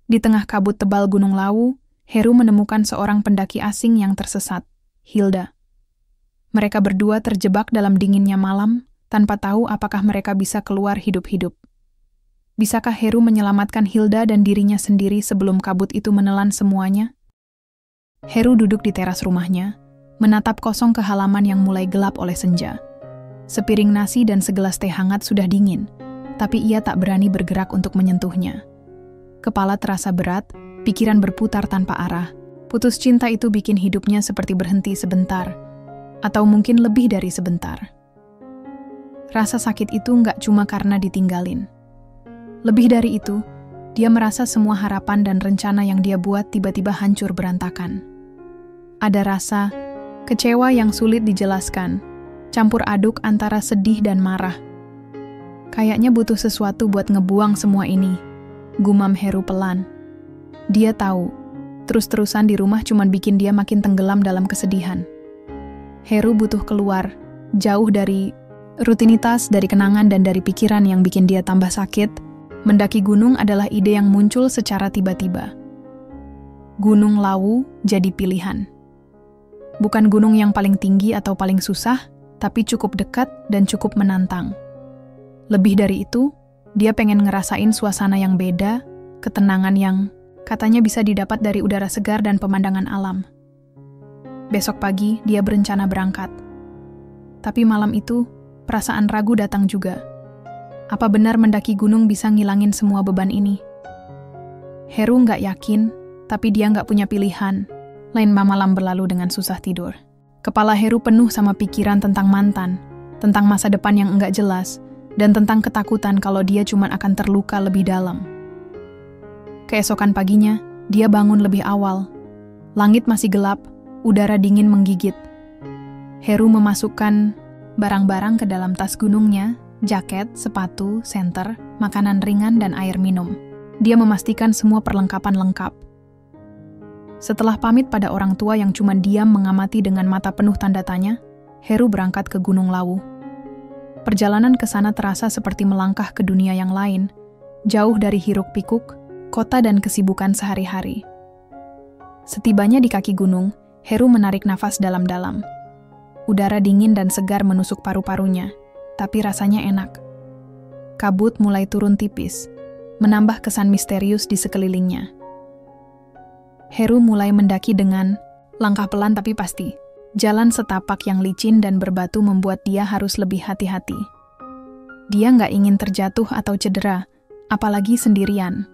Di tengah kabut tebal Gunung Lawu, Heru menemukan seorang pendaki asing yang tersesat, Hilda. Mereka berdua terjebak dalam dinginnya malam, tanpa tahu apakah mereka bisa keluar hidup-hidup. Bisakah Heru menyelamatkan Hilda dan dirinya sendiri sebelum kabut itu menelan semuanya? Heru duduk di teras rumahnya, menatap kosong ke halaman yang mulai gelap oleh senja. Sepiring nasi dan segelas teh hangat sudah dingin, tapi ia tak berani bergerak untuk menyentuhnya. Kepala terasa berat, pikiran berputar tanpa arah. Putus cinta itu bikin hidupnya seperti berhenti sebentar, atau mungkin lebih dari sebentar. Rasa sakit itu nggak cuma karena ditinggalin. Lebih dari itu, dia merasa semua harapan dan rencana yang dia buat tiba-tiba hancur berantakan. Ada rasa kecewa yang sulit dijelaskan, campur aduk antara sedih dan marah. Kayaknya butuh sesuatu buat ngebuang semua ini, gumam Heru pelan. Dia tahu, terus-terusan di rumah cuma bikin dia makin tenggelam dalam kesedihan. Heru butuh keluar, jauh dari rutinitas, dari kenangan dan dari pikiran yang bikin dia tambah sakit. Mendaki gunung adalah ide yang muncul secara tiba-tiba. Gunung Lawu jadi pilihan. Bukan gunung yang paling tinggi atau paling susah, tapi cukup dekat dan cukup menantang. Lebih dari itu, dia pengen ngerasain suasana yang beda, ketenangan yang katanya bisa didapat dari udara segar dan pemandangan alam. Besok pagi, dia berencana berangkat. Tapi malam itu, perasaan ragu datang juga. Apa benar mendaki gunung bisa ngilangin semua beban ini? Heru nggak yakin, tapi dia nggak punya pilihan. Lain malam berlalu dengan susah tidur. Kepala Heru penuh sama pikiran tentang mantan, tentang masa depan yang enggak jelas, dan tentang ketakutan kalau dia cuma akan terluka lebih dalam. Keesokan paginya, dia bangun lebih awal. Langit masih gelap, udara dingin menggigit. Heru memasukkan barang-barang ke dalam tas gunungnya, jaket, sepatu, senter, makanan ringan, dan air minum. Dia memastikan semua perlengkapan lengkap. Setelah pamit pada orang tua yang cuma diam mengamati dengan mata penuh tanda tanya, Heru berangkat ke Gunung Lawu. Perjalanan ke sana terasa seperti melangkah ke dunia yang lain, jauh dari hiruk-pikuk, kota dan kesibukan sehari-hari. Setibanya di kaki gunung, Heru menarik nafas dalam-dalam. Udara dingin dan segar menusuk paru-parunya, tapi rasanya enak. Kabut mulai turun tipis, menambah kesan misterius di sekelilingnya. Heru mulai mendaki dengan langkah pelan tapi pasti. Jalan setapak yang licin dan berbatu membuat dia harus lebih hati-hati. Dia nggak ingin terjatuh atau cedera, apalagi sendirian.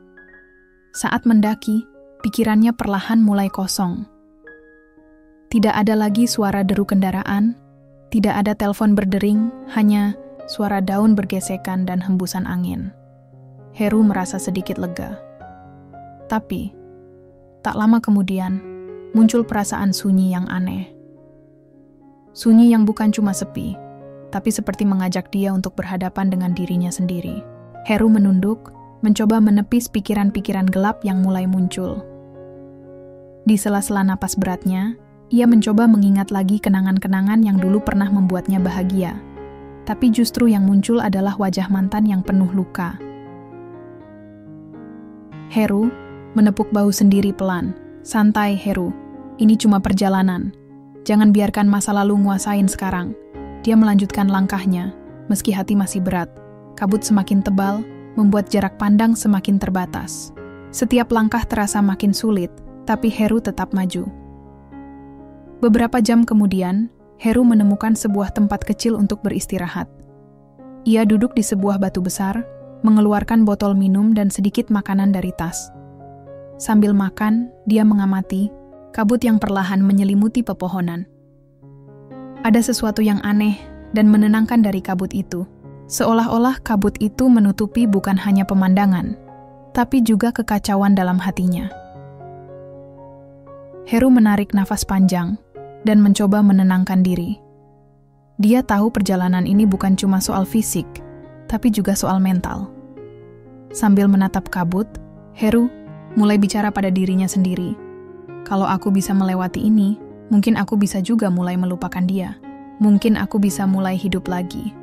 Saat mendaki, pikirannya perlahan mulai kosong. Tidak ada lagi suara deru kendaraan, tidak ada telepon berdering, hanya suara daun bergesekan dan hembusan angin. Heru merasa sedikit lega. Tapi, tak lama kemudian, muncul perasaan sunyi yang aneh. Sunyi yang bukan cuma sepi, tapi seperti mengajak dia untuk berhadapan dengan dirinya sendiri. Heru menunduk, mencoba menepis pikiran-pikiran gelap yang mulai muncul. Di sela-sela napas beratnya, ia mencoba mengingat lagi kenangan-kenangan yang dulu pernah membuatnya bahagia. Tapi justru yang muncul adalah wajah mantan yang penuh luka. Heru menepuk bahu sendiri pelan. Santai, Heru. Ini cuma perjalanan. Jangan biarkan masa lalu nguasain sekarang. Dia melanjutkan langkahnya, meski hati masih berat. Kabut semakin tebal, membuat jarak pandang semakin terbatas. Setiap langkah terasa makin sulit, tapi Heru tetap maju. Beberapa jam kemudian, Heru menemukan sebuah tempat kecil untuk beristirahat. Ia duduk di sebuah batu besar, mengeluarkan botol minum dan sedikit makanan dari tas. Sambil makan, dia mengamati kabut yang perlahan menyelimuti pepohonan. Ada sesuatu yang aneh dan menenangkan dari kabut itu. Seolah-olah kabut itu menutupi bukan hanya pemandangan, tapi juga kekacauan dalam hatinya. Heru menarik nafas panjang dan mencoba menenangkan diri. Dia tahu perjalanan ini bukan cuma soal fisik, tapi juga soal mental. Sambil menatap kabut, Heru mulai bicara pada dirinya sendiri. Kalau aku bisa melewati ini, mungkin aku bisa juga mulai melupakan dia. Mungkin aku bisa mulai hidup lagi.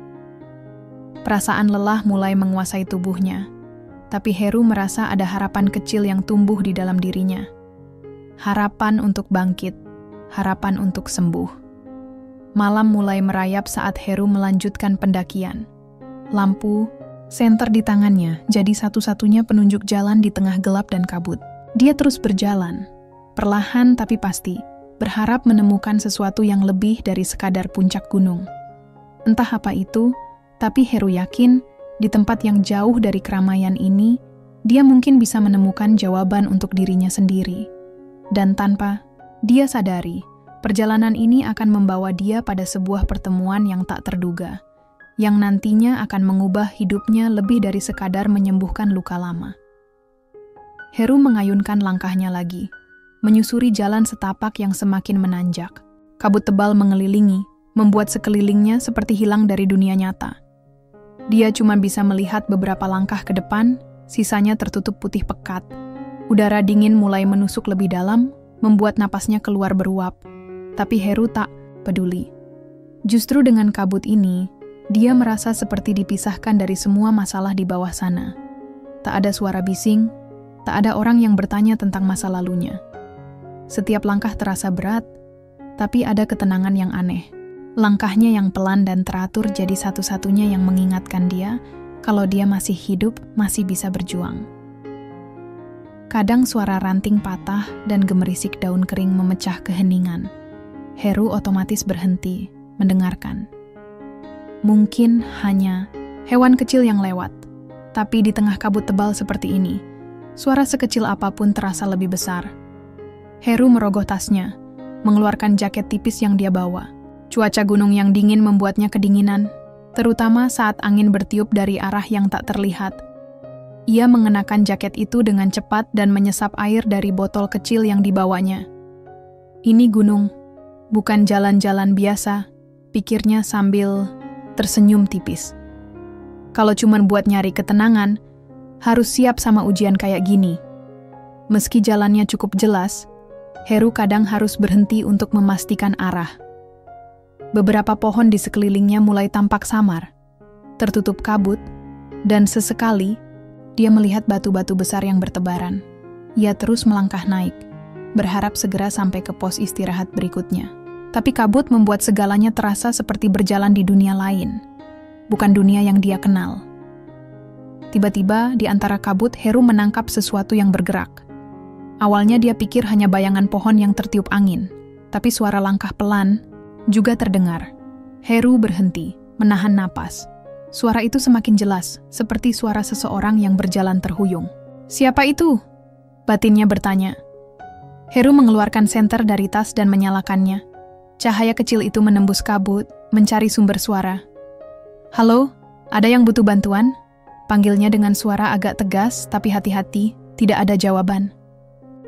Perasaan lelah mulai menguasai tubuhnya. tapi Heru merasa ada harapan kecil yang tumbuh di dalam dirinya. Harapan untuk bangkit, harapan untuk sembuh. Malam mulai merayap saat Heru melanjutkan pendakian. Lampu, senter di tangannya, jadi satu-satunya penunjuk jalan di tengah gelap dan kabut. Dia terus berjalan, perlahan tapi pasti, berharap menemukan sesuatu yang lebih dari sekadar puncak gunung. Entah apa itu, tapi Heru yakin, di tempat yang jauh dari keramaian ini, dia mungkin bisa menemukan jawaban untuk dirinya sendiri. Dan tanpa dia sadari, perjalanan ini akan membawa dia pada sebuah pertemuan yang tak terduga, yang nantinya akan mengubah hidupnya lebih dari sekadar menyembuhkan luka lama. Heru mengayunkan langkahnya lagi, menyusuri jalan setapak yang semakin menanjak. Kabut tebal mengelilingi, membuat sekelilingnya seperti hilang dari dunia nyata. Dia cuma bisa melihat beberapa langkah ke depan, sisanya tertutup putih pekat. Udara dingin mulai menusuk lebih dalam, membuat napasnya keluar beruap. Tapi Heru tak peduli. Justru dengan kabut ini, dia merasa seperti dipisahkan dari semua masalah di bawah sana. Tak ada suara bising, tak ada orang yang bertanya tentang masa lalunya. Setiap langkah terasa berat, tapi ada ketenangan yang aneh. Langkahnya yang pelan dan teratur jadi satu-satunya yang mengingatkan dia kalau dia masih hidup, masih bisa berjuang. Kadang suara ranting patah dan gemerisik daun kering memecah keheningan. Heru otomatis berhenti, mendengarkan. Mungkin hanya hewan kecil yang lewat, tapi di tengah kabut tebal seperti ini, suara sekecil apapun terasa lebih besar. Heru merogoh tasnya, mengeluarkan jaket tipis yang dia bawa. Cuaca gunung yang dingin membuatnya kedinginan, terutama saat angin bertiup dari arah yang tak terlihat. Ia mengenakan jaket itu dengan cepat dan menyesap air dari botol kecil yang dibawanya. Ini gunung, bukan jalan-jalan biasa, pikirnya sambil tersenyum tipis. Kalau cuma buat nyari ketenangan, harus siap sama ujian kayak gini. Meski jalannya cukup jelas, Heru kadang harus berhenti untuk memastikan arah. Beberapa pohon di sekelilingnya mulai tampak samar, tertutup kabut, dan sesekali dia melihat batu-batu besar yang bertebaran. Ia terus melangkah naik, berharap segera sampai ke pos istirahat berikutnya. Tapi kabut membuat segalanya terasa seperti berjalan di dunia lain, bukan dunia yang dia kenal. Tiba-tiba di antara kabut Heru menangkap sesuatu yang bergerak. Awalnya dia pikir hanya bayangan pohon yang tertiup angin, tapi suara langkah pelan juga terdengar. Heru berhenti, menahan napas. Suara itu semakin jelas, seperti suara seseorang yang berjalan terhuyung. "Siapa itu?" batinnya bertanya. Heru mengeluarkan senter dari tas dan menyalakannya. Cahaya kecil itu menembus kabut, mencari sumber suara. "Halo, ada yang butuh bantuan?" panggilnya dengan suara agak tegas, tapi hati-hati, tidak ada jawaban.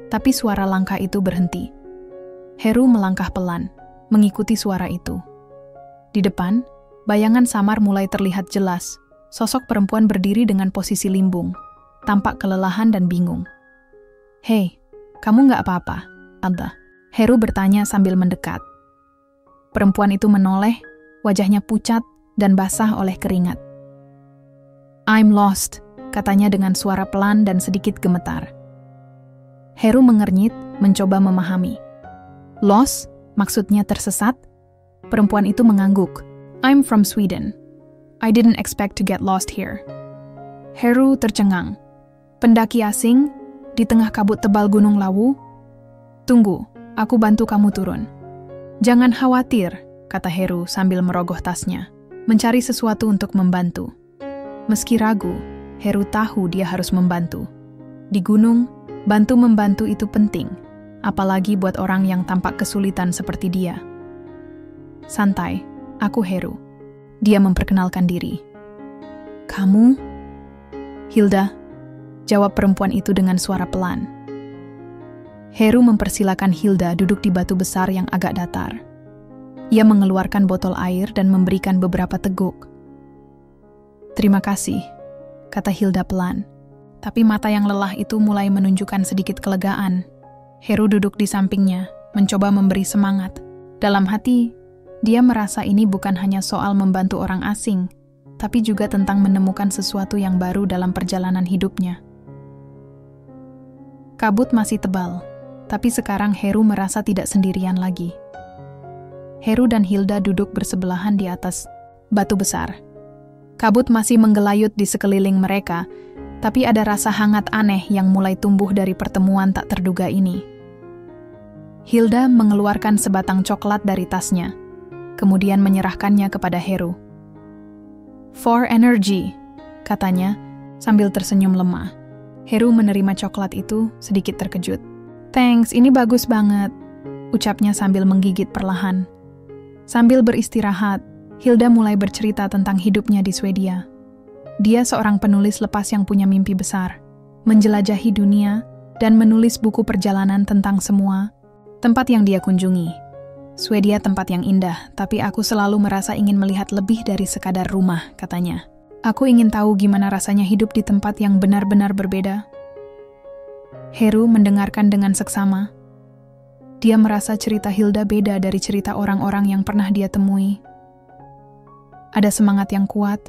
Tapi suara langkah itu berhenti. Heru melangkah pelan, mengikuti suara itu. Di depan, bayangan samar mulai terlihat jelas. Sosok perempuan berdiri dengan posisi limbung, tampak kelelahan dan bingung. "Hei, kamu nggak apa-apa, Tante?" Heru bertanya sambil mendekat. Perempuan itu menoleh, wajahnya pucat dan basah oleh keringat. "I'm lost," katanya dengan suara pelan dan sedikit gemetar. Heru mengernyit, mencoba memahami. "Lost? Maksudnya tersesat?" Perempuan itu mengangguk. "I'm from Sweden. I didn't expect to get lost here." Heru tercengang. "Pendaki asing? Di tengah kabut tebal Gunung Lawu?" "Tunggu, aku bantu kamu turun." "Jangan khawatir," kata Heru sambil merogoh tasnya, mencari sesuatu untuk membantu. Meski ragu, Heru tahu dia harus membantu. Di gunung, bantu-membantu itu penting, apalagi buat orang yang tampak kesulitan seperti dia. "Santai, aku Heru." Dia memperkenalkan diri. "Kamu?" "Hilda," jawab perempuan itu dengan suara pelan. Heru mempersilakan Hilda duduk di batu besar yang agak datar. Ia mengeluarkan botol air dan memberikan beberapa teguk. "Terima kasih," kata Hilda pelan. Tapi mata yang lelah itu mulai menunjukkan sedikit kelegaan. Heru duduk di sampingnya, mencoba memberi semangat. Dalam hati, dia merasa ini bukan hanya soal membantu orang asing, tapi juga tentang menemukan sesuatu yang baru dalam perjalanan hidupnya. Kabut masih tebal, tapi sekarang Heru merasa tidak sendirian lagi. Heru dan Hilda duduk bersebelahan di atas batu besar. Kabut masih menggelayut di sekeliling mereka, tapi ada rasa hangat aneh yang mulai tumbuh dari pertemuan tak terduga ini. Hilda mengeluarkan sebatang coklat dari tasnya, kemudian menyerahkannya kepada Heru. "For energy," katanya sambil tersenyum lemah. Heru menerima coklat itu sedikit terkejut. "Thanks, ini bagus banget," ucapnya sambil menggigit perlahan. Sambil beristirahat, Hilda mulai bercerita tentang hidupnya di Swedia. Dia seorang penulis lepas yang punya mimpi besar, menjelajahi dunia dan menulis buku perjalanan tentang semua tempat yang dia kunjungi. "Swedia tempat yang indah, tapi aku selalu merasa ingin melihat lebih dari sekadar rumah," katanya. "Aku ingin tahu gimana rasanya hidup di tempat yang benar-benar berbeda." Heru mendengarkan dengan seksama. Dia merasa cerita Hilda beda dari cerita orang-orang yang pernah dia temui. Ada semangat yang kuat,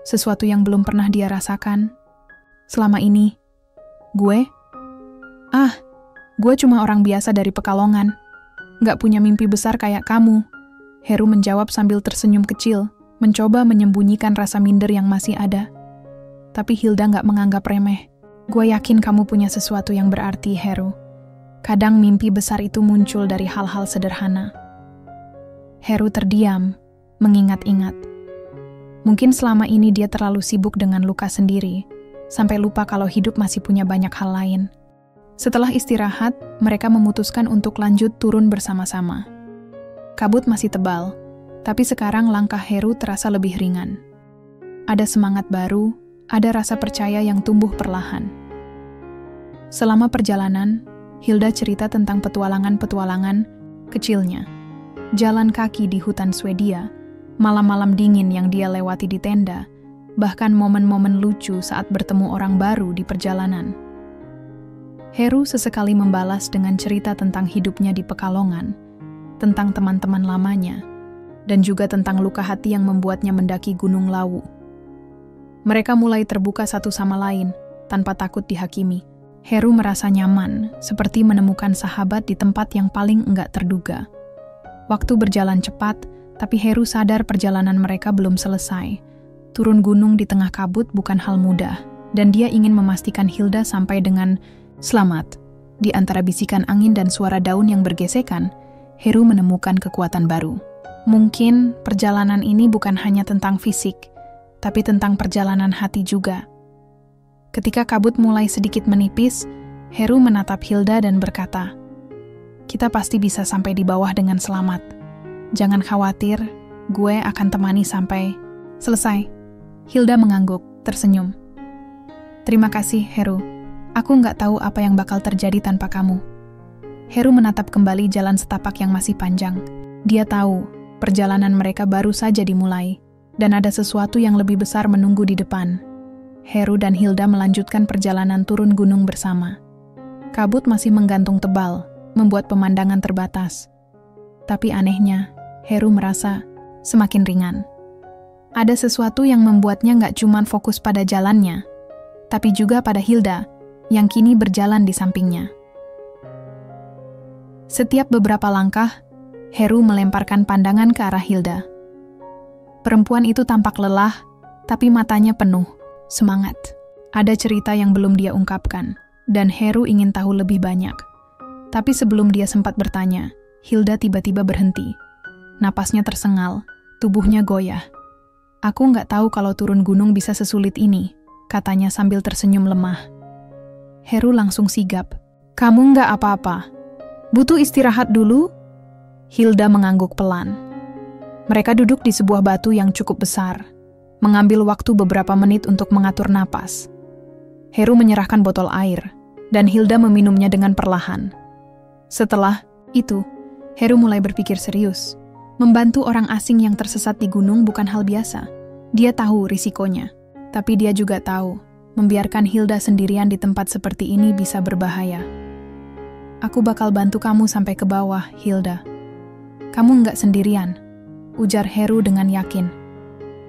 sesuatu yang belum pernah dia rasakan. Selama ini, gue cuma orang biasa dari Pekalongan. Nggak punya mimpi besar kayak kamu, Heru menjawab sambil tersenyum kecil, mencoba menyembunyikan rasa minder yang masih ada. Tapi Hilda nggak menganggap remeh. "Gue yakin kamu punya sesuatu yang berarti, Heru. Kadang mimpi besar itu muncul dari hal-hal sederhana." Heru terdiam, mengingat-ingat. Mungkin selama ini dia terlalu sibuk dengan luka sendiri, sampai lupa kalau hidup masih punya banyak hal lain. Setelah istirahat, mereka memutuskan untuk lanjut turun bersama-sama. Kabut masih tebal, tapi sekarang langkah Heru terasa lebih ringan. Ada semangat baru, ada rasa percaya yang tumbuh perlahan. Selama perjalanan, Hilda cerita tentang petualangan-petualangan kecilnya. Jalan kaki di hutan Swedia, malam-malam dingin yang dia lewati di tenda, bahkan momen-momen lucu saat bertemu orang baru di perjalanan. Heru sesekali membalas dengan cerita tentang hidupnya di Pekalongan, tentang teman-teman lamanya, dan juga tentang luka hati yang membuatnya mendaki Gunung Lawu. Mereka mulai terbuka satu sama lain, tanpa takut dihakimi. Heru merasa nyaman, seperti menemukan sahabat di tempat yang paling enggak terduga. Waktu berjalan cepat, tapi Heru sadar perjalanan mereka belum selesai. Turun gunung di tengah kabut bukan hal mudah, dan dia ingin memastikan Hilda sampai dengan selamat. Di antara bisikan angin dan suara daun yang bergesekan, Heru menemukan kekuatan baru. Mungkin perjalanan ini bukan hanya tentang fisik, tapi tentang perjalanan hati juga. Ketika kabut mulai sedikit menipis, Heru menatap Hilda dan berkata, "Kita pasti bisa sampai di bawah dengan selamat. Jangan khawatir, gue akan temani sampai selesai." Hilda mengangguk, tersenyum. "Terima kasih, Heru. Aku nggak tahu apa yang bakal terjadi tanpa kamu." Heru menatap kembali jalan setapak yang masih panjang. Dia tahu, perjalanan mereka baru saja dimulai, dan ada sesuatu yang lebih besar menunggu di depan. Heru dan Hilda melanjutkan perjalanan turun gunung bersama. Kabut masih menggantung tebal, membuat pemandangan terbatas. Tapi anehnya, Heru merasa semakin ringan. Ada sesuatu yang membuatnya nggak cuma fokus pada jalannya, tapi juga pada Hilda, yang kini berjalan di sampingnya. Setiap beberapa langkah, Heru melemparkan pandangan ke arah Hilda. Perempuan itu tampak lelah, tapi matanya penuh semangat. Ada cerita yang belum dia ungkapkan, dan Heru ingin tahu lebih banyak. Tapi sebelum dia sempat bertanya, Hilda tiba-tiba berhenti. Napasnya tersengal, tubuhnya goyah. "Aku nggak tahu kalau turun gunung bisa sesulit ini," katanya sambil tersenyum lemah. Heru langsung sigap. "Kamu nggak apa-apa? Butuh istirahat dulu?" Hilda mengangguk pelan. Mereka duduk di sebuah batu yang cukup besar, mengambil waktu beberapa menit untuk mengatur napas. Heru menyerahkan botol air, dan Hilda meminumnya dengan perlahan. Setelah itu, Heru mulai berpikir serius. Membantu orang asing yang tersesat di gunung bukan hal biasa. Dia tahu risikonya, tapi dia juga tahu membiarkan Hilda sendirian di tempat seperti ini bisa berbahaya. "Aku bakal bantu kamu sampai ke bawah, Hilda. Kamu nggak sendirian," ujar Heru dengan yakin.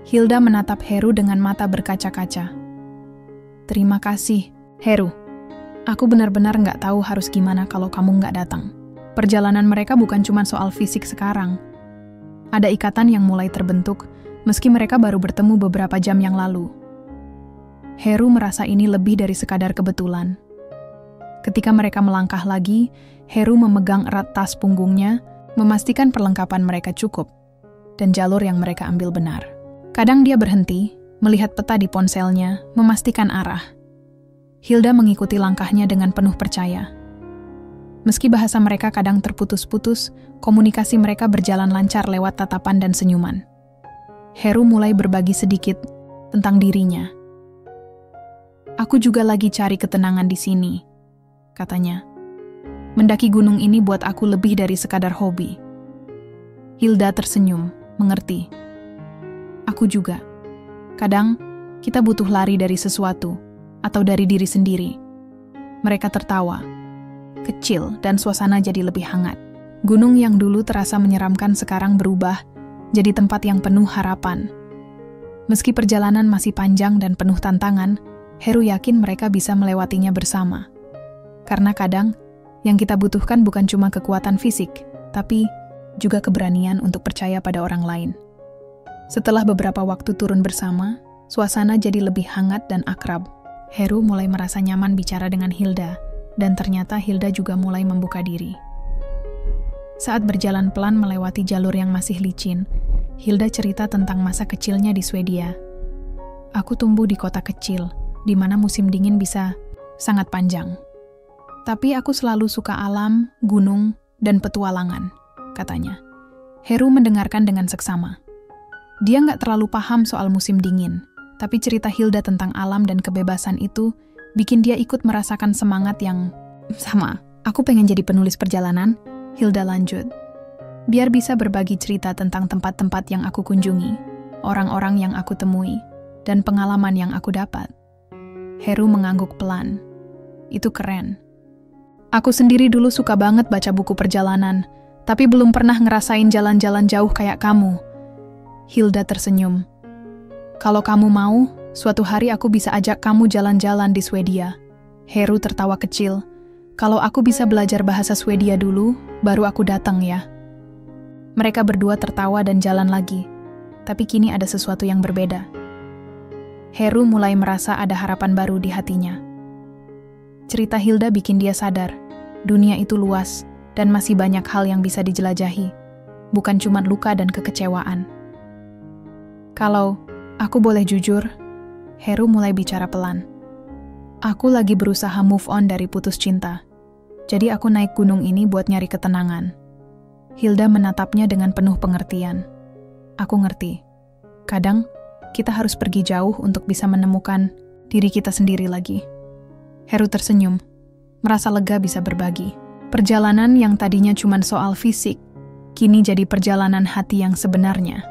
Hilda menatap Heru dengan mata berkaca-kaca. Terima kasih, Heru. Aku benar-benar nggak tahu harus gimana kalau kamu nggak datang. Perjalanan mereka bukan cuma soal fisik sekarang. Ada ikatan yang mulai terbentuk, meski mereka baru bertemu beberapa jam yang lalu. Heru merasa ini lebih dari sekadar kebetulan. Ketika mereka melangkah lagi, Heru memegang erat tas punggungnya, memastikan perlengkapan mereka cukup, dan jalur yang mereka ambil benar. Kadang dia berhenti, melihat peta di ponselnya, memastikan arah. Hilda mengikuti langkahnya dengan penuh percaya. Meski bahasa mereka kadang terputus-putus, komunikasi mereka berjalan lancar lewat tatapan dan senyuman. Heru mulai berbagi sedikit tentang dirinya. Aku juga lagi cari ketenangan di sini, katanya. Mendaki gunung ini buat aku lebih dari sekadar hobi. Hilda tersenyum, mengerti. Aku juga. Kadang, kita butuh lari dari sesuatu, atau dari diri sendiri. Mereka tertawa. Kecil dan suasana jadi lebih hangat. Gunung yang dulu terasa menyeramkan sekarang berubah, jadi tempat yang penuh harapan. Meski perjalanan masih panjang dan penuh tantangan, Heru yakin mereka bisa melewatinya bersama. Karena kadang, yang kita butuhkan bukan cuma kekuatan fisik, tapi juga keberanian untuk percaya pada orang lain. Setelah beberapa waktu turun bersama, suasana jadi lebih hangat dan akrab. Heru mulai merasa nyaman bicara dengan Hilda, dan ternyata Hilda juga mulai membuka diri. Saat berjalan pelan melewati jalur yang masih licin, Hilda cerita tentang masa kecilnya di Swedia. Aku tumbuh di kota kecil, di mana musim dingin bisa sangat panjang. Tapi aku selalu suka alam, gunung, dan petualangan, katanya. Heru mendengarkan dengan seksama. Dia nggak terlalu paham soal musim dingin, tapi cerita Hilda tentang alam dan kebebasan itu bikin dia ikut merasakan semangat yang sama. Aku pengen jadi penulis perjalanan, Hilda lanjut. Biar bisa berbagi cerita tentang tempat-tempat yang aku kunjungi, orang-orang yang aku temui, dan pengalaman yang aku dapat. Heru mengangguk pelan. Itu keren. Aku sendiri dulu suka banget baca buku perjalanan, tapi belum pernah ngerasain jalan-jalan jauh kayak kamu. Hilda tersenyum. Kalau kamu mau, suatu hari aku bisa ajak kamu jalan-jalan di Swedia. Heru tertawa kecil. Kalau aku bisa belajar bahasa Swedia dulu, baru aku datang ya. Mereka berdua tertawa dan jalan lagi. Tapi kini ada sesuatu yang berbeda. Heru mulai merasa ada harapan baru di hatinya. Cerita Hilda bikin dia sadar, dunia itu luas dan masih banyak hal yang bisa dijelajahi, bukan cuma luka dan kekecewaan. Kalau aku boleh jujur, Heru mulai bicara pelan. Aku lagi berusaha move on dari putus cinta, jadi aku naik gunung ini buat nyari ketenangan. Hilda menatapnya dengan penuh pengertian. Aku ngerti. Kadang, kita harus pergi jauh untuk bisa menemukan diri kita sendiri lagi. Heru tersenyum, merasa lega bisa berbagi. Perjalanan yang tadinya cuma soal fisik, kini jadi perjalanan hati yang sebenarnya.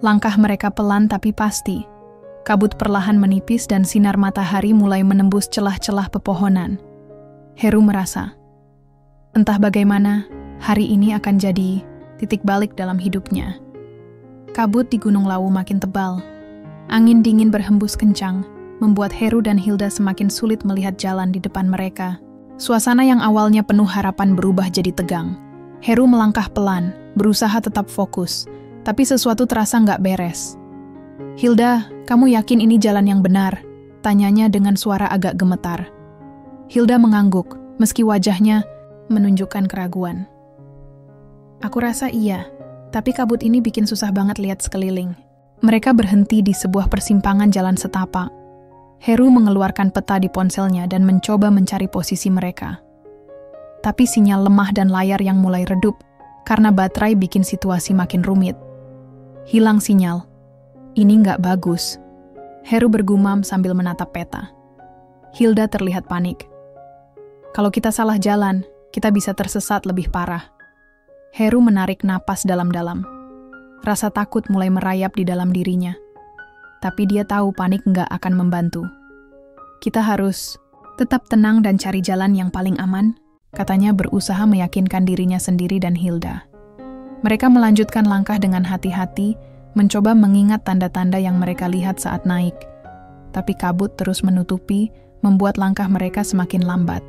Langkah mereka pelan tapi pasti. Kabut perlahan menipis dan sinar matahari mulai menembus celah-celah pepohonan. Heru merasa, entah bagaimana, hari ini akan jadi titik balik dalam hidupnya. Kabut di Gunung Lawu makin tebal. Angin dingin berhembus kencang, membuat Heru dan Hilda semakin sulit melihat jalan di depan mereka. Suasana yang awalnya penuh harapan berubah jadi tegang. Heru melangkah pelan, berusaha tetap fokus, tapi sesuatu terasa nggak beres. Hilda, kamu yakin ini jalan yang benar? Tanyanya dengan suara agak gemetar. Hilda mengangguk, meski wajahnya menunjukkan keraguan. Aku rasa iya, tapi kabut ini bikin susah banget lihat sekeliling. Mereka berhenti di sebuah persimpangan jalan setapak. Heru mengeluarkan peta di ponselnya dan mencoba mencari posisi mereka. Tapi sinyal lemah dan layar yang mulai redup, karena baterai bikin situasi makin rumit. Hilang sinyal. Ini nggak bagus. Heru bergumam sambil menatap peta. Hilda terlihat panik. Kalau kita salah jalan, kita bisa tersesat lebih parah. Heru menarik napas dalam-dalam. Rasa takut mulai merayap di dalam dirinya. Tapi dia tahu panik nggak akan membantu. Kita harus tetap tenang dan cari jalan yang paling aman, katanya berusaha meyakinkan dirinya sendiri dan Hilda. Mereka melanjutkan langkah dengan hati-hati, mencoba mengingat tanda-tanda yang mereka lihat saat naik. Tapi kabut terus menutupi, membuat langkah mereka semakin lambat.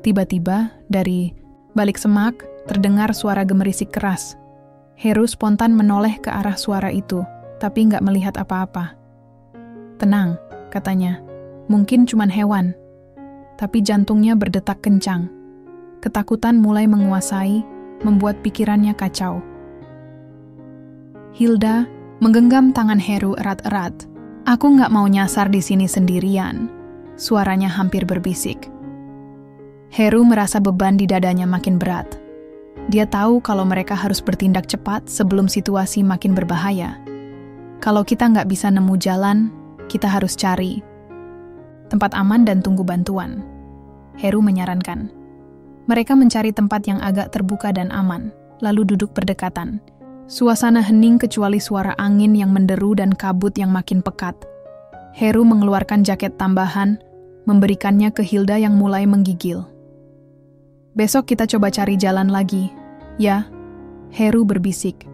Tiba-tiba, dari balik semak, terdengar suara gemerisik keras. Heru spontan menoleh ke arah suara itu, tapi nggak melihat apa-apa. "Tenang," katanya. "Mungkin cuman hewan." Tapi jantungnya berdetak kencang. Ketakutan mulai menguasai, membuat pikirannya kacau. Hilda menggenggam tangan Heru erat-erat. "Aku nggak mau nyasar di sini sendirian," suaranya hampir berbisik. Heru merasa beban di dadanya makin berat. Dia tahu kalau mereka harus bertindak cepat sebelum situasi makin berbahaya. Kalau kita nggak bisa nemu jalan, kita harus cari tempat aman dan tunggu bantuan. Heru menyarankan. Mereka mencari tempat yang agak terbuka dan aman, lalu duduk berdekatan. Suasana hening kecuali suara angin yang menderu dan kabut yang makin pekat. Heru mengeluarkan jaket tambahan, memberikannya ke Hilda yang mulai menggigil. "Besok kita coba cari jalan lagi, ya?" Heru berbisik.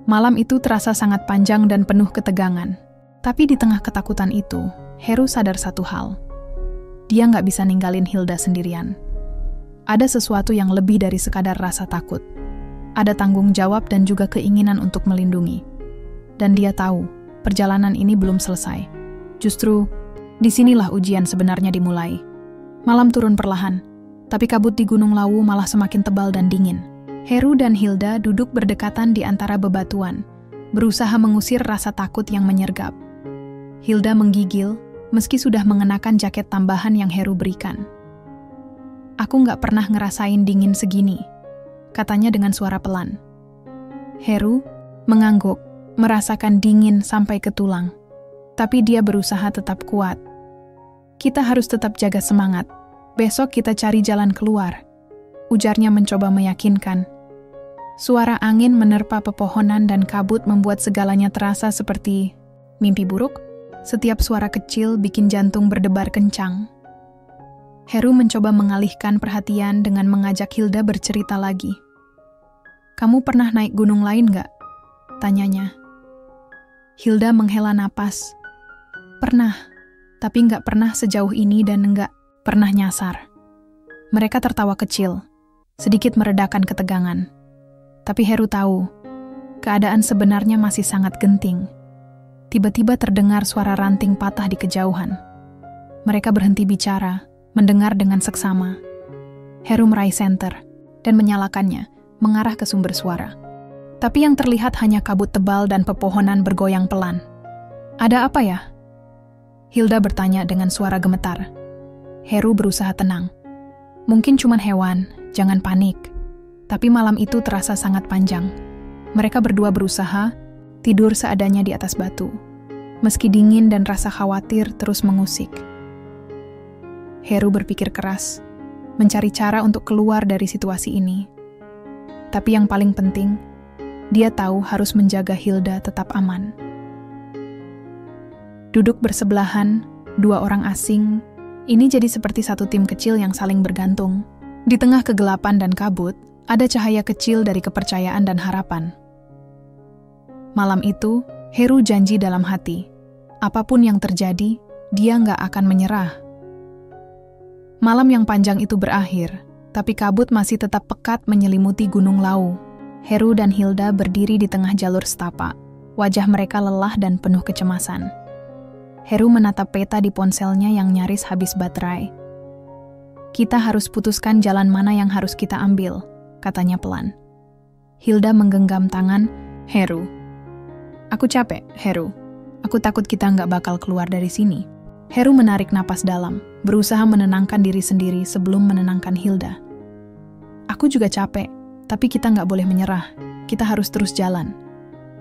Malam itu terasa sangat panjang dan penuh ketegangan. Tapi di tengah ketakutan itu, Heru sadar satu hal. Dia nggak bisa ninggalin Hilda sendirian. Ada sesuatu yang lebih dari sekadar rasa takut. Ada tanggung jawab dan juga keinginan untuk melindungi. Dan dia tahu, perjalanan ini belum selesai. Justru, disinilah ujian sebenarnya dimulai. Malam turun perlahan. Tapi kabut di Gunung Lawu malah semakin tebal dan dingin. Heru dan Hilda duduk berdekatan di antara bebatuan, berusaha mengusir rasa takut yang menyergap. Hilda menggigil, meski sudah mengenakan jaket tambahan yang Heru berikan. "Aku nggak pernah ngerasain dingin segini," katanya dengan suara pelan. Heru mengangguk, merasakan dingin sampai ke tulang. Tapi dia berusaha tetap kuat. "Kita harus tetap jaga semangat. Besok kita cari jalan keluar," ujarnya mencoba meyakinkan. Suara angin menerpa pepohonan dan kabut membuat segalanya terasa seperti mimpi buruk. Setiap suara kecil bikin jantung berdebar kencang. Heru mencoba mengalihkan perhatian dengan mengajak Hilda bercerita lagi. "Kamu pernah naik gunung lain nggak?" tanyanya. Hilda menghela napas. "Pernah, tapi nggak pernah sejauh ini dan nggak pernah nyasar." Mereka tertawa kecil, sedikit meredakan ketegangan. Tapi Heru tahu, keadaan sebenarnya masih sangat genting. Tiba-tiba terdengar suara ranting patah di kejauhan. Mereka berhenti bicara, mendengar dengan seksama. Heru meraih senter dan menyalakannya, mengarah ke sumber suara. Tapi yang terlihat hanya kabut tebal dan pepohonan bergoyang pelan. "Ada apa ya?" Hilda bertanya dengan suara gemetar. Heru berusaha tenang. "Mungkin cuma hewan, jangan panik." Tapi malam itu terasa sangat panjang. Mereka berdua berusaha tidur seadanya di atas batu. Meski dingin dan rasa khawatir terus mengusik. Heru berpikir keras, mencari cara untuk keluar dari situasi ini. Tapi yang paling penting, dia tahu harus menjaga Hilda tetap aman. Duduk bersebelahan, dua orang asing, ini jadi seperti satu tim kecil yang saling bergantung. Di tengah kegelapan dan kabut, ada cahaya kecil dari kepercayaan dan harapan. Malam itu, Heru janji dalam hati, apapun yang terjadi, dia nggak akan menyerah. Malam yang panjang itu berakhir, tapi kabut masih tetap pekat menyelimuti Gunung Lawu. Heru dan Hilda berdiri di tengah jalur setapak, wajah mereka lelah dan penuh kecemasan. Heru menatap peta di ponselnya yang nyaris habis baterai. "Kita harus putuskan jalan mana yang harus kita ambil," katanya pelan. Hilda menggenggam tangan Heru. "Aku capek, Heru. Aku takut kita nggak bakal keluar dari sini." Heru menarik napas dalam, berusaha menenangkan diri sendiri sebelum menenangkan Hilda. "Aku juga capek, tapi kita nggak boleh menyerah. Kita harus terus jalan."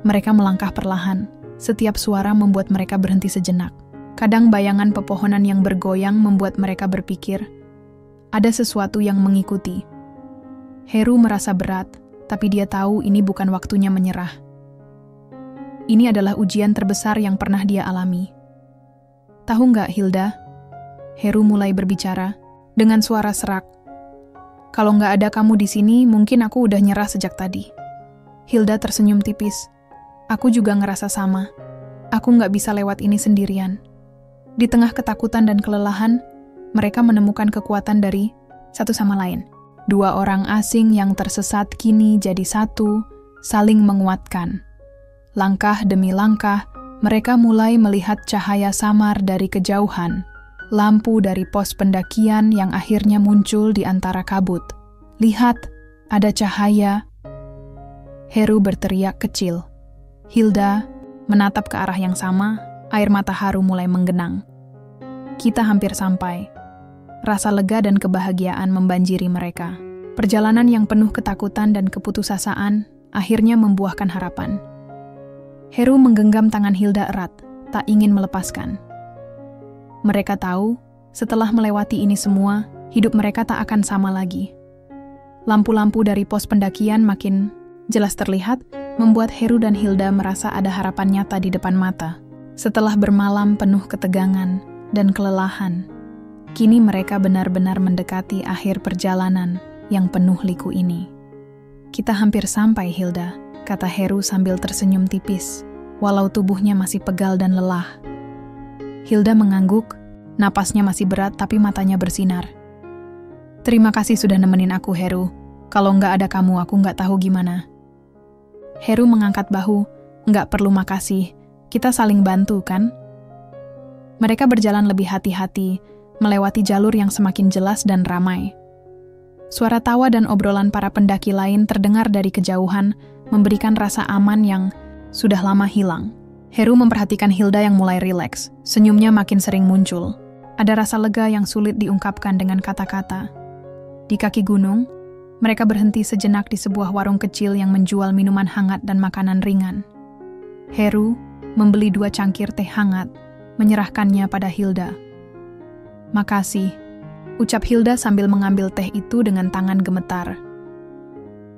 Mereka melangkah perlahan, setiap suara membuat mereka berhenti sejenak. Kadang bayangan pepohonan yang bergoyang membuat mereka berpikir, ada sesuatu yang mengikuti. Heru merasa berat, tapi dia tahu ini bukan waktunya menyerah. Ini adalah ujian terbesar yang pernah dia alami. "Tahu nggak, Hilda?" Heru mulai berbicara dengan suara serak. "Kalau nggak ada kamu di sini, mungkin aku udah nyerah sejak tadi." Hilda tersenyum tipis. Aku juga ngerasa sama. Aku nggak bisa lewat ini sendirian. Di tengah ketakutan dan kelelahan, mereka menemukan kekuatan dari satu sama lain. Dua orang asing yang tersesat kini jadi satu, saling menguatkan. Langkah demi langkah, mereka mulai melihat cahaya samar dari kejauhan. Lampu dari pos pendakian yang akhirnya muncul di antara kabut. Lihat, ada cahaya. Heru berteriak kecil. Hilda menatap ke arah yang sama, air mata Haru mulai menggenang. Kita hampir sampai. Rasa lega dan kebahagiaan membanjiri mereka. Perjalanan yang penuh ketakutan dan keputusasaan akhirnya membuahkan harapan. Heru menggenggam tangan Hilda erat, tak ingin melepaskan. Mereka tahu, setelah melewati ini semua, hidup mereka tak akan sama lagi. Lampu-lampu dari pos pendakian makin jelas terlihat, membuat Heru dan Hilda merasa ada harapan nyata di depan mata. Setelah bermalam penuh ketegangan dan kelelahan, kini mereka benar-benar mendekati akhir perjalanan yang penuh liku ini. Kita hampir sampai, Hilda, kata Heru sambil tersenyum tipis, walau tubuhnya masih pegal dan lelah. Hilda mengangguk, napasnya masih berat tapi matanya bersinar. Terima kasih sudah nemenin aku, Heru. Kalau nggak ada kamu, aku nggak tahu gimana. Heru mengangkat bahu, nggak perlu makasih, kita saling bantu kan? Mereka berjalan lebih hati-hati, melewati jalur yang semakin jelas dan ramai. Suara tawa dan obrolan para pendaki lain terdengar dari kejauhan, memberikan rasa aman yang sudah lama hilang. Heru memperhatikan Hilda yang mulai rileks, senyumnya makin sering muncul. Ada rasa lega yang sulit diungkapkan dengan kata-kata. Di kaki gunung, mereka berhenti sejenak di sebuah warung kecil yang menjual minuman hangat dan makanan ringan. Heru membeli 2 cangkir teh hangat, menyerahkannya pada Hilda. Makasih, ucap Hilda sambil mengambil teh itu dengan tangan gemetar.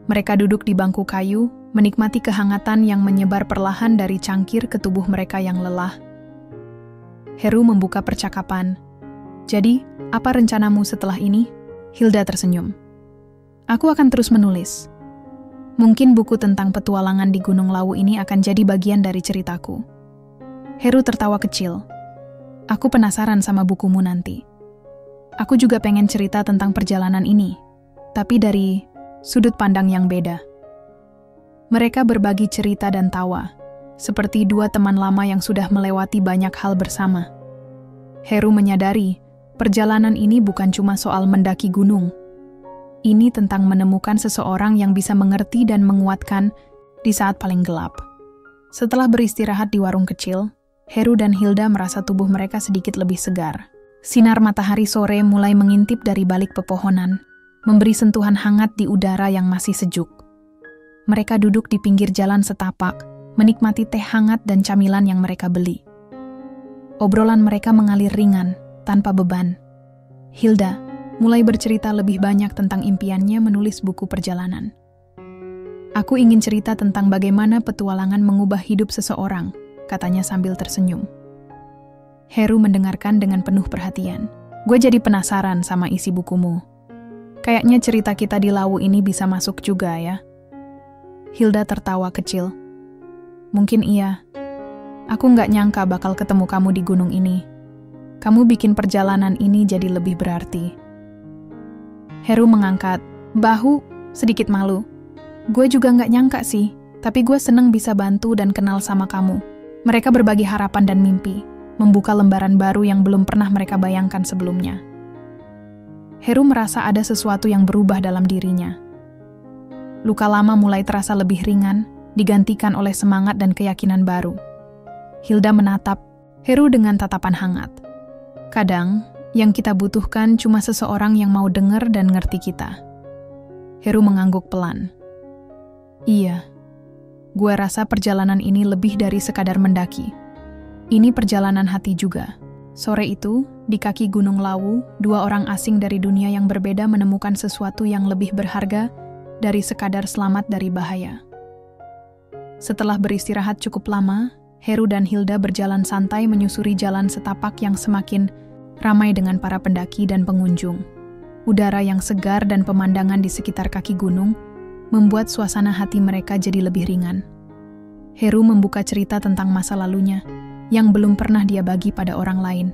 Mereka duduk di bangku kayu, menikmati kehangatan yang menyebar perlahan dari cangkir ke tubuh mereka yang lelah. Heru membuka percakapan. Jadi, apa rencanamu setelah ini? Hilda tersenyum. Aku akan terus menulis. Mungkin buku tentang petualangan di Gunung Lawu ini akan jadi bagian dari ceritaku. Heru tertawa kecil. Aku penasaran sama bukumu nanti. Aku juga pengen cerita tentang perjalanan ini, tapi dari sudut pandang yang beda. Mereka berbagi cerita dan tawa, seperti 2 teman lama yang sudah melewati banyak hal bersama. Heru menyadari, perjalanan ini bukan cuma soal mendaki gunung. Ini tentang menemukan seseorang yang bisa mengerti dan menguatkan di saat paling gelap. Setelah beristirahat di warung kecil, Heru dan Hilda merasa tubuh mereka sedikit lebih segar. Sinar matahari sore mulai mengintip dari balik pepohonan, memberi sentuhan hangat di udara yang masih sejuk. Mereka duduk di pinggir jalan setapak, menikmati teh hangat dan camilan yang mereka beli. Obrolan mereka mengalir ringan, tanpa beban. Hilda mulai bercerita lebih banyak tentang impiannya menulis buku perjalanan. Aku ingin cerita tentang bagaimana petualangan mengubah hidup seseorang, katanya sambil tersenyum. Heru mendengarkan dengan penuh perhatian. Gue jadi penasaran sama isi bukumu. Kayaknya cerita kita di Lawu ini bisa masuk juga ya. Hilda tertawa kecil. Mungkin iya. Aku nggak nyangka bakal ketemu kamu di gunung ini. Kamu bikin perjalanan ini jadi lebih berarti. Heru mengangkat bahu, sedikit malu. Gue juga nggak nyangka sih, tapi gue seneng bisa bantu dan kenal sama kamu. Mereka berbagi harapan dan mimpi, membuka lembaran baru yang belum pernah mereka bayangkan sebelumnya. Heru merasa ada sesuatu yang berubah dalam dirinya. Luka lama mulai terasa lebih ringan, digantikan oleh semangat dan keyakinan baru. Hilda menatap Heru dengan tatapan hangat. Kadang, yang kita butuhkan cuma seseorang yang mau dengar dan ngerti kita. Heru mengangguk pelan. Iya, gue rasa perjalanan ini lebih dari sekadar mendaki. Ini perjalanan hati juga. Sore itu, di kaki Gunung Lawu, 2 orang asing dari dunia yang berbeda menemukan sesuatu yang lebih berharga dari sekadar selamat dari bahaya. Setelah beristirahat cukup lama, Heru dan Hilda berjalan santai menyusuri jalan setapak yang semakin ramai dengan para pendaki dan pengunjung. Udara yang segar dan pemandangan di sekitar kaki gunung membuat suasana hati mereka jadi lebih ringan. Heru membuka cerita tentang masa lalunya yang belum pernah dia bagi pada orang lain.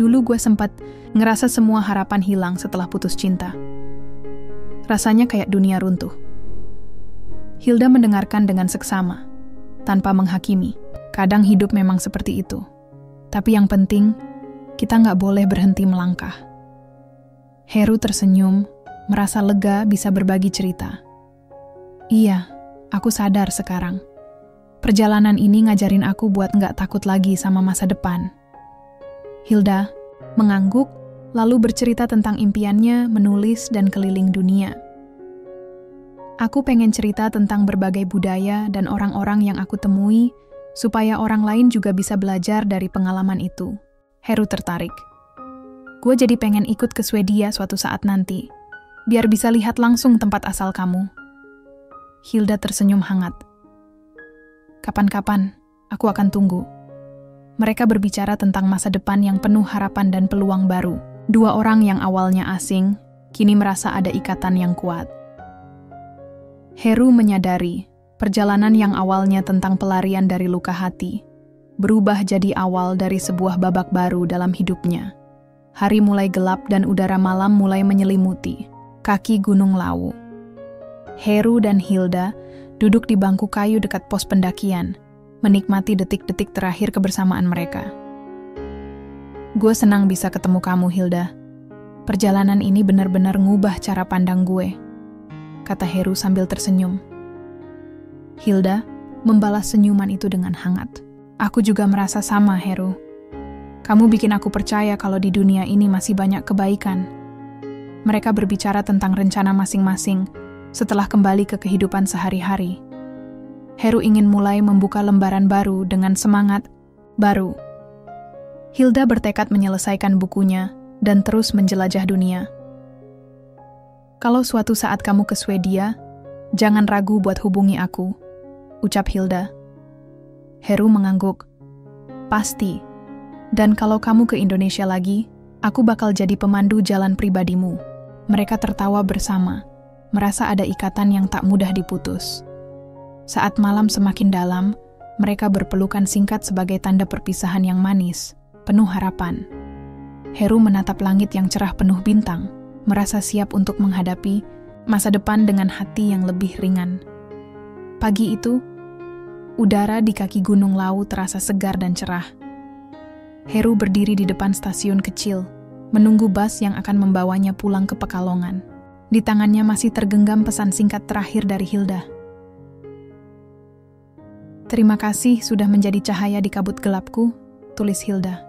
Dulu gue sempat ngerasa semua harapan hilang setelah putus cinta. Rasanya kayak dunia runtuh. Hilda mendengarkan dengan seksama, tanpa menghakimi. Kadang hidup memang seperti itu. Tapi yang penting, kita nggak boleh berhenti melangkah. Heru tersenyum, merasa lega bisa berbagi cerita. Iya, aku sadar sekarang. Perjalanan ini ngajarin aku buat nggak takut lagi sama masa depan. Hilda mengangguk, lalu bercerita tentang impiannya menulis dan keliling dunia. Aku pengen cerita tentang berbagai budaya dan orang-orang yang aku temui, supaya orang lain juga bisa belajar dari pengalaman itu. Heru tertarik. Gue jadi pengen ikut ke Swedia suatu saat nanti, biar bisa lihat langsung tempat asal kamu. Hilda tersenyum hangat. Kapan-kapan, aku akan tunggu. Mereka berbicara tentang masa depan yang penuh harapan dan peluang baru. Dua orang yang awalnya asing, kini merasa ada ikatan yang kuat. Heru menyadari, perjalanan yang awalnya tentang pelarian dari luka hati, berubah jadi awal dari sebuah babak baru dalam hidupnya. Hari mulai gelap dan udara malam mulai menyelimuti kaki Gunung Lawu. Heru dan Hilda duduk di bangku kayu dekat pos pendakian, menikmati detik-detik terakhir kebersamaan mereka. Gue senang bisa ketemu kamu, Hilda. Perjalanan ini benar-benar ngubah cara pandang gue, kata Heru sambil tersenyum. Hilda membalas senyuman itu dengan hangat. Aku juga merasa sama, Heru. Kamu bikin aku percaya kalau di dunia ini masih banyak kebaikan. Mereka berbicara tentang rencana masing-masing setelah kembali ke kehidupan sehari-hari. Heru ingin mulai membuka lembaran baru dengan semangat baru. Hilda bertekad menyelesaikan bukunya dan terus menjelajah dunia. Kalau suatu saat kamu ke Swedia, jangan ragu buat hubungi aku, ucap Hilda. Heru mengangguk. Pasti. Dan kalau kamu ke Indonesia lagi, aku bakal jadi pemandu jalan pribadimu. Mereka tertawa bersama, merasa ada ikatan yang tak mudah diputus. Saat malam semakin dalam, mereka berpelukan singkat sebagai tanda perpisahan yang manis, penuh harapan. Heru menatap langit yang cerah penuh bintang, merasa siap untuk menghadapi masa depan dengan hati yang lebih ringan. Pagi itu, udara di kaki Gunung Lawu terasa segar dan cerah. Heru berdiri di depan stasiun kecil, menunggu bus yang akan membawanya pulang ke Pekalongan. Di tangannya masih tergenggam pesan singkat terakhir dari Hilda. Terima kasih sudah menjadi cahaya di kabut gelapku, tulis Hilda.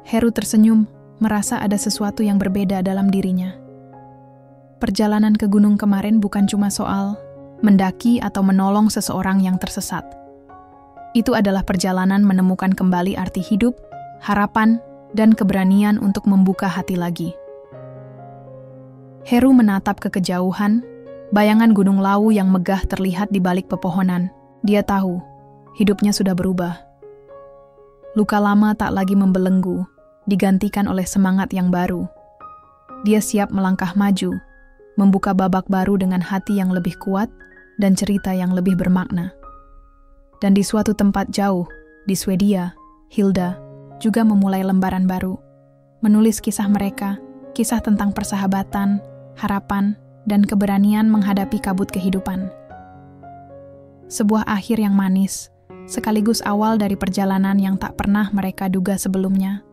Heru tersenyum, merasa ada sesuatu yang berbeda dalam dirinya. Perjalanan ke gunung kemarin bukan cuma soal mendaki atau menolong seseorang yang tersesat. Itu adalah perjalanan menemukan kembali arti hidup, harapan, dan keberanian untuk membuka hati lagi. Heru menatap ke kejauhan, bayangan Gunung Lawu yang megah terlihat di balik pepohonan. Dia tahu, hidupnya sudah berubah. Luka lama tak lagi membelenggu, digantikan oleh semangat yang baru. Dia siap melangkah maju, membuka babak baru dengan hati yang lebih kuat dan cerita yang lebih bermakna. Dan di suatu tempat jauh, di Swedia, Hilda juga memulai lembaran baru, menulis kisah mereka, kisah tentang persahabatan, harapan, dan keberanian menghadapi kabut kehidupan. Sebuah akhir yang manis, sekaligus awal dari perjalanan yang tak pernah mereka duga sebelumnya.